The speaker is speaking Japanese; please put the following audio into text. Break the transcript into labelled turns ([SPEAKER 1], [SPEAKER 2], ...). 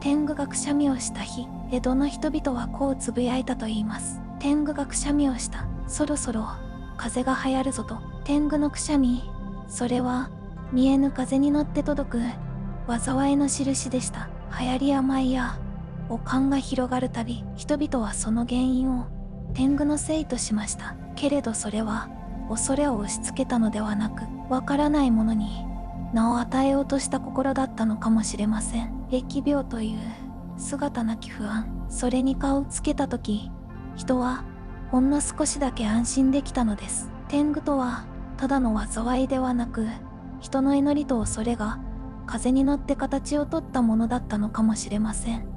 [SPEAKER 1] 天狗がくしゃみをした日、江戸の人々はこうつぶやいたといいます。天狗がくしゃみをした。そろそろ風が流行るぞと。天狗のくしゃみ、それは見えぬ風に乗って届く災いの印でした。流行り病や悪漢が広がるたび、人々はその原因を天狗のせいとしました。けれどそれは恐れを押し付けたのではなく、わからないものに名を与えようとした心だったのかもしれません。疫病という姿なき不安、それに顔をつけた時、人はほんの少しだけ安心できたのです。天狗とはただの災いではなく、人の祈りと恐れが風に乗って形をとったものだったのかもしれません。